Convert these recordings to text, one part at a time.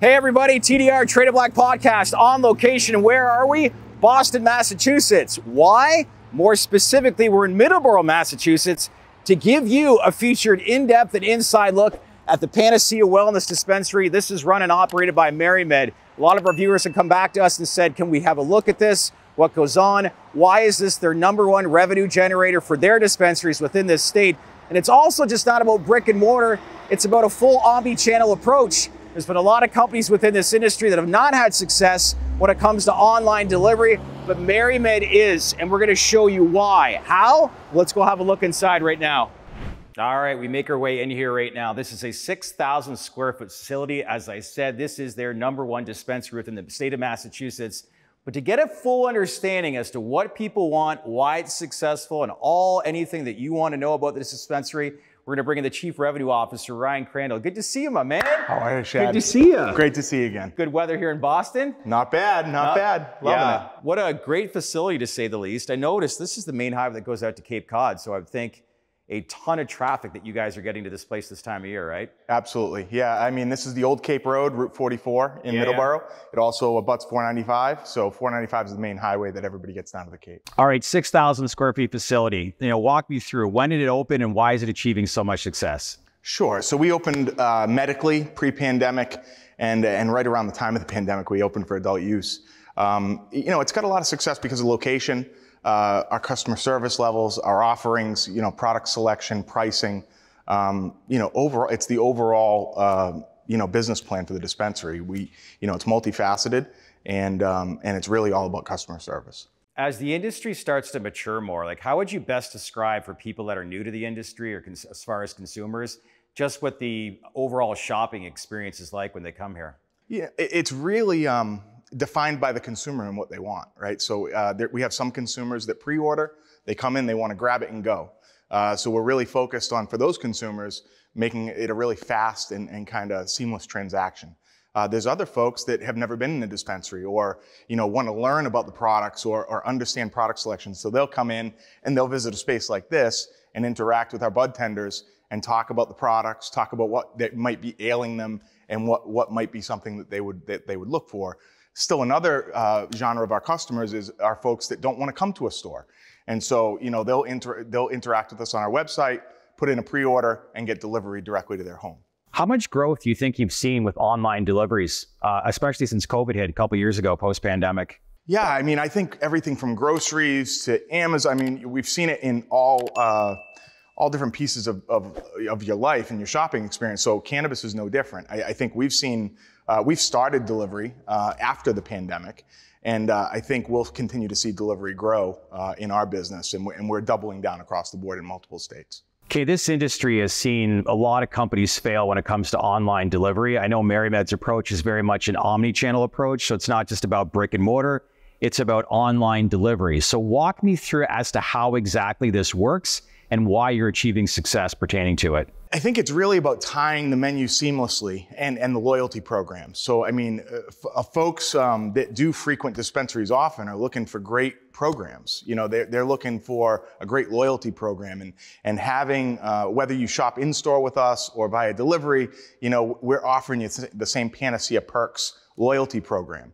Hey everybody, TDR Trade Black Podcast on location. Where are we? Boston, Massachusetts. Why? More specifically, we're in Middleborough, Massachusetts to give you a featured in-depth and inside look at the Panacea Wellness Dispensary. This is run and operated by MariMed. A lot of our viewers have come back to us and said, can we have a look at this? What goes on? Why is this their #1 revenue generator for their dispensaries within this state? And it's also just not about brick and mortar. It's about a full omni-channel approach. There's been a lot of companies within this industry that have not had success when it comes to online delivery, but MariMed is, and we're gonna show you why. How? Let's go have a look inside right now. All right, we make our way in here right now. This is a 6,000 square foot facility. As I said, this is their #1 dispensary within the state of Massachusetts. But to get a full understanding as to what people want, why it's successful, and anything that you want to know about this dispensary, we're going to bring in the Chief Revenue Officer, Ryan Crandall. Good to see you, my man. How are you, Shad? Good to see you. Great to see you again. Good weather here in Boston? Not bad, not bad. Loving it. What a great facility, to say the least. I noticed this is the main highway that goes out to Cape Cod, so I would think a ton of traffic that you guys are getting to this place this time of year, right? Absolutely, yeah. I mean, this is the old Cape Road, Route 44 in Middleborough. It also abuts 495, so 495 is the main highway that everybody gets down to the Cape. All right, 6,000 square feet facility. Walk me through, when did it open and why is it achieving so much success? Sure, so we opened medically, pre-pandemic, and right around the time of the pandemic, we opened for adult use. It's got a lot of success because of location, our customer service levels, our offerings, product selection, pricing. Overall, it's the overall, business plan for the dispensary. It's multifaceted and it's really all about customer service. As the industry starts to mature more, how would you best describe for people that are new to the industry or as far as consumers, just what the overall shopping experience is like when they come here? Yeah, it's really, defined by the consumer and what they want, right? So we have some consumers that pre-order, they come in, they want to grab it and go. So we're really focused on, for those consumers, making it a really fast and kind of seamless transaction. There's other folks that have never been in a dispensary or want to learn about the products or understand product selection. So they'll come in and they'll visit a space like this and interact with our Budtenders and talk about the products, talk about what that might be ailing them and what might be something that they would look for. Still another genre of our customers are folks that don't want to come to a store. And so, they'll interact with us on our website, put in a pre-order, and get delivery directly to their home. How much growth do you think you've seen with online deliveries, especially since COVID hit a couple years ago, post-pandemic? Yeah, I mean, I think everything from groceries to Amazon, I mean, we've seen it in all different pieces of your life and your shopping experience. So cannabis is no different. I think we've started delivery after the pandemic, and I think we'll continue to see delivery grow in our business, and we're doubling down across the board in multiple states. Okay, this industry has seen a lot of companies fail when it comes to online delivery. I know MariMed's approach is very much an omni-channel approach, so it's not just about brick and mortar, it's about online delivery. So walk me through as to how exactly this works and why you're achieving success pertaining to it. I think it's really about tying the menu seamlessly and the loyalty program. So, I mean, folks that do frequent dispensaries often are looking for great programs. They're looking for a great loyalty program and having, whether you shop in store with us or via delivery, we're offering you the same Panacea perks loyalty program.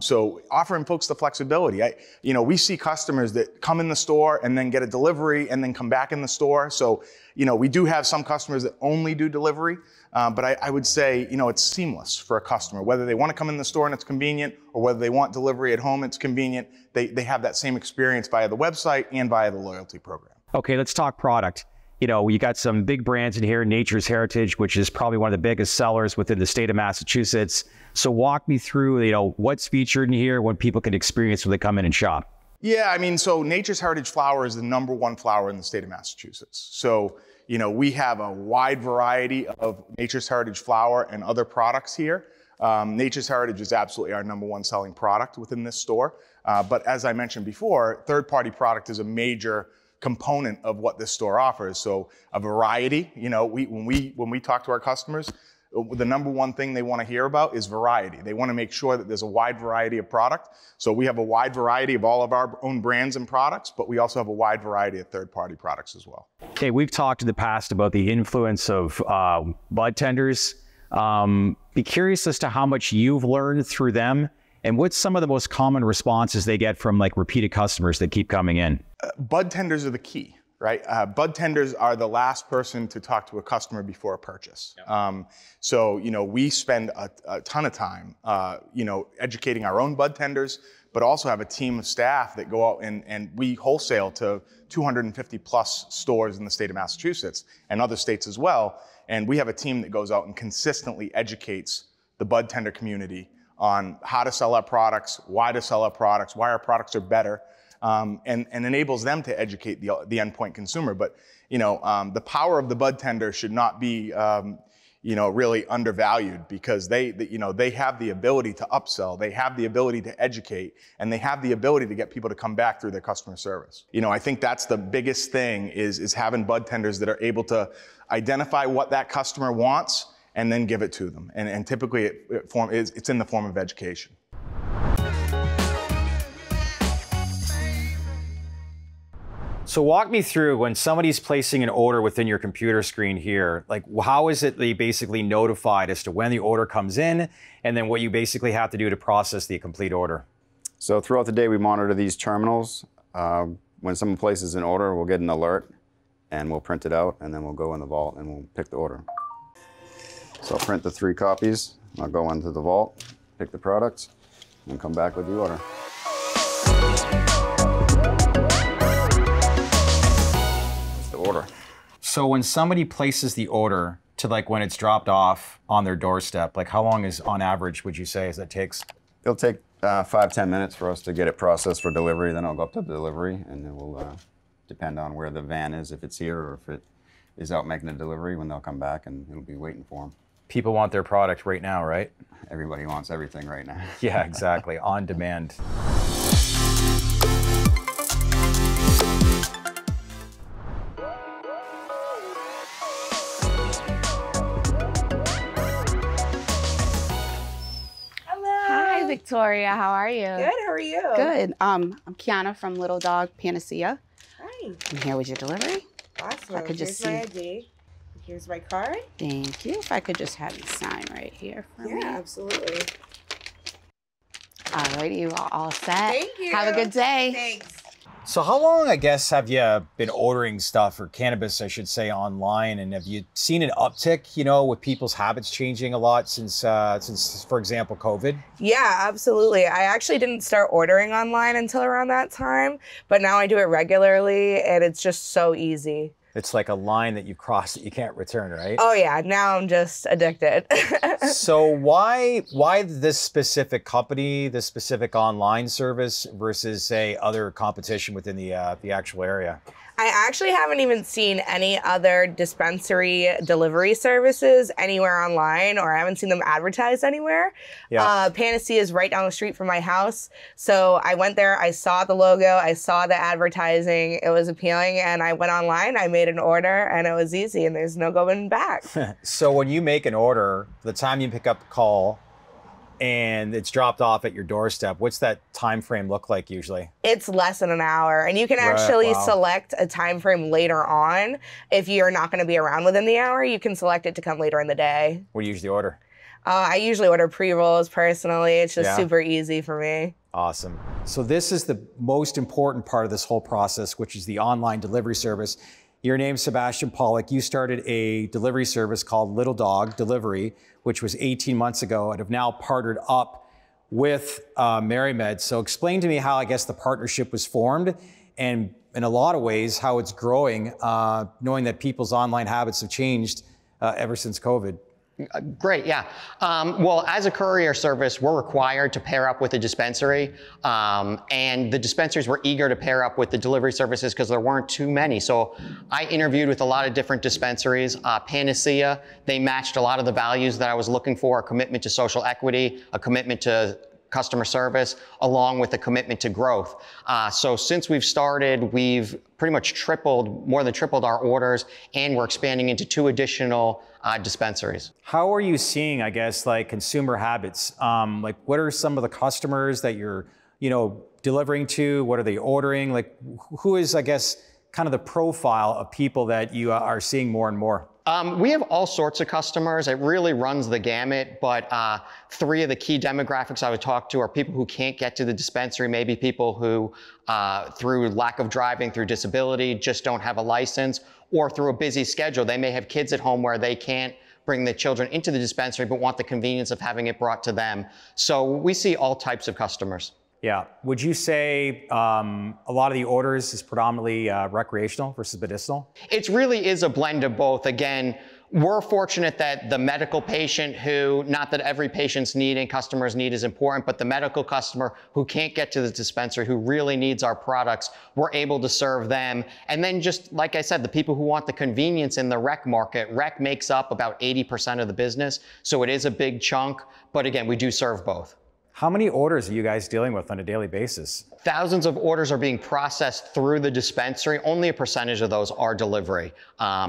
So offering folks the flexibility. We see customers that come in the store and then get a delivery and then come back in the store. So, we do have some customers that only do delivery, but I would say, it's seamless for a customer. Whether they want to come in the store and it's convenient, or whether they want delivery at home, it's convenient. They have that same experience via the website and via the loyalty program. Okay, let's talk product. You got some big brands in here, Nature's Heritage, which is probably one of the biggest sellers within the state of Massachusetts. So walk me through, what's featured in here, what people can experience when they come in and shop. Yeah, I mean, so Nature's Heritage flower is the #1 flower in the state of Massachusetts. So, we have a wide variety of Nature's Heritage flower and other products here. Nature's Heritage is absolutely our #1 selling product within this store. But as I mentioned before, third-party product is a major component of what this store offers. So a variety, when we talk to our customers, the #1 thing they want to hear about is variety. They want to make sure that there's a wide variety of product. So we have a wide variety of all of our own brands and products, but we also have a wide variety of third-party products as well. Okay, we've talked in the past about the influence of Budtenders Be curious as to how much you've learned through them and what's some of the most common responses they get from like repeated customers that keep coming in. Budtenders are the key, right? Budtenders are the last person to talk to a customer before a purchase. Yep. So, you know, we spend a ton of time, you know, educating our own budtenders, but also have a team of staff that go out and we wholesale to 250 plus stores in the state of Massachusetts and other states as well. And we have a team that goes out and consistently educates the budtender community on how to sell our products, why to sell our products, why our products are better, and enables them to educate the endpoint consumer. But, you know, the power of the budtender should not be, you know, really undervalued, because you know, they have the ability to upsell, they have the ability to educate, and they have the ability to get people to come back through their customer service. You know, I think that's the biggest thing is having budtenders that are able to identify what that customer wants and then give it to them. And typically it's in the form of education. So walk me through when somebody's placing an order within your computer screen here, like how is it they basically notified as to when the order comes in and then what you basically have to do to process the complete order? So throughout the day we monitor these terminals. When someone places an order, we'll get an alert and we'll print it out, and then we'll go in the vault and we'll pick the order. So I'll print the 3 copies, I'll go into the vault, pick the products, and come back with the order. Order. So when somebody places the order to like when it's dropped off on their doorstep, like how long is on average would you say that takes? It'll take 5-10 minutes for us to get it processed for delivery. Then I'll go up to delivery, and then we'll depend on where the van is, if it's here or if it is out making a delivery, when they'll come back and it'll be waiting for them. People want their product right now, right? Everybody wants everything right now. Yeah, exactly. On demand. Victoria, how are you? Good, how are you? Good. I'm Kiana from Little Dog Panacea. Hi. I'm here with your delivery. Awesome. I could just Here's my ID. Here's my card. Thank you. If I could just have you sign right here for me. Yeah, absolutely. Alrighty, you are all set. Thank you. Have a good day. Thanks. So how long, I guess, have you been ordering stuff, or cannabis, I should say, online? And have you seen an uptick, you know, with people's habits changing a lot since, for example, COVID? Yeah, absolutely. I actually didn't start ordering online until around that time, but now I do it regularly, and it's just so easy. It's like a line that you cross that you can't return, right? Oh yeah, now I'm just addicted. So why this specific company, this specific online service versus, say, other competition within the actual area? I actually haven't even seen any other dispensary delivery services anywhere online, or I haven't seen them advertised anywhere. Yeah. Panacea is right down the street from my house. So I went there, I saw the logo, I saw the advertising, it was appealing, and I went online, I made an order, and it was easy, and there's no going back. So when you make an order, the time you pick up the call, and it's dropped off at your doorstep, what's that time frame look like usually? It's less than an hour, and you can actually select a time frame later on. If you're not going to be around within the hour, you can select it to come later in the day. What do you usually order? I usually order pre-rolls personally. It's just super easy for me. Awesome. So this is the most important part of this whole process, which is the online delivery service. Your name's Sebastian Pollock. You started a delivery service called Little Dog Delivery, which was 18 months ago, and have now partnered up with MariMed's. So explain to me how, I guess, the partnership was formed, and in a lot of ways, how it's growing, knowing that people's online habits have changed ever since COVID. Great, yeah. Well, as a courier service, we're required to pair up with a dispensary, and the dispensaries were eager to pair up with the delivery services because there weren't too many. So I interviewed with a lot of different dispensaries. Panacea, they matched a lot of the values that I was looking for: a commitment to social equity, a commitment to customer service, along with a commitment to growth. So since we've started, we've pretty much more than tripled our orders, and we're expanding into 2 additional dispensaries. How are you seeing, I guess, like consumer habits? Like, what are some of the customers that you're, delivering to? What are they ordering? Like, who is, I guess, kind of the profile of people that you are seeing more and more? We have all sorts of customers. It really runs the gamut, but 3 of the key demographics I would talk to are people who can't get to the dispensary, maybe people who, through lack of driving, through disability, just don't have a license, or through a busy schedule. They may have kids at home where they can't bring the children into the dispensary, but want the convenience of having it brought to them. So we see all types of customers. Yeah. Would you say a lot of the orders is predominantly recreational versus medicinal? It really is a blend of both. Again, we're fortunate that the medical patient who, not that every patient's need and customer's need is important, but the medical customer who can't get to the dispensary, who really needs our products, we're able to serve them. And then just like I said, the people who want the convenience in the rec market, rec makes up about 80% of the business. So it is a big chunk, but again, we do serve both. How many orders are you guys dealing with on a daily basis? Thousands of orders are being processed through the dispensary. Only a percentage of those are delivery.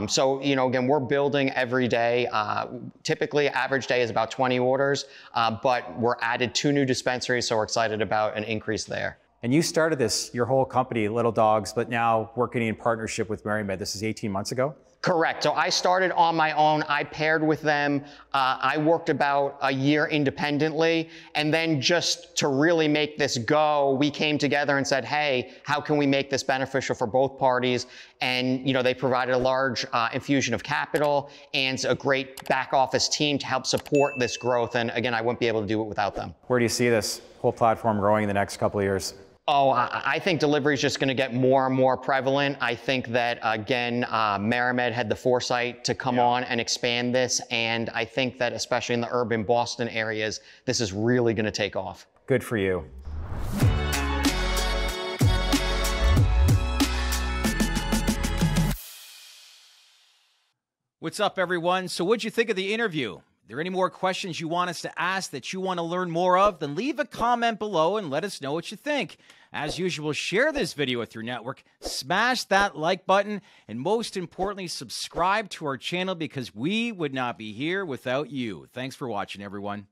So, you know, again, we're building every day. Typically, average day is about 20 orders, but we're added 2 new dispensaries, so we're excited about an increase there. And you started this, your whole company, Little Dogs, but now working in partnership with MariMed. This is 18 months ago? Correct. So I started on my own. I paired with them. I worked about a year independently. And then just to really make this go, we came together and said, hey, how can we make this beneficial for both parties? And, you know, they provided a large infusion of capital and a great back office team to help support this growth. And again, I wouldn't be able to do it without them. Where do you see this whole platform growing in the next couple of years? Oh, I think delivery is just going to get more and more prevalent. I think that, again, MariMed had the foresight to come on and expand this. And I think that, especially in the urban Boston areas, this is really going to take off. Good for you. What's up, everyone? So what'd you think of the interview? Are there any more questions you want us to ask that you want to learn more of? Then leave a comment below and let us know what you think. As usual, share this video with your network, smash that like button, and most importantly, subscribe to our channel because we would not be here without you. Thanks for watching, everyone.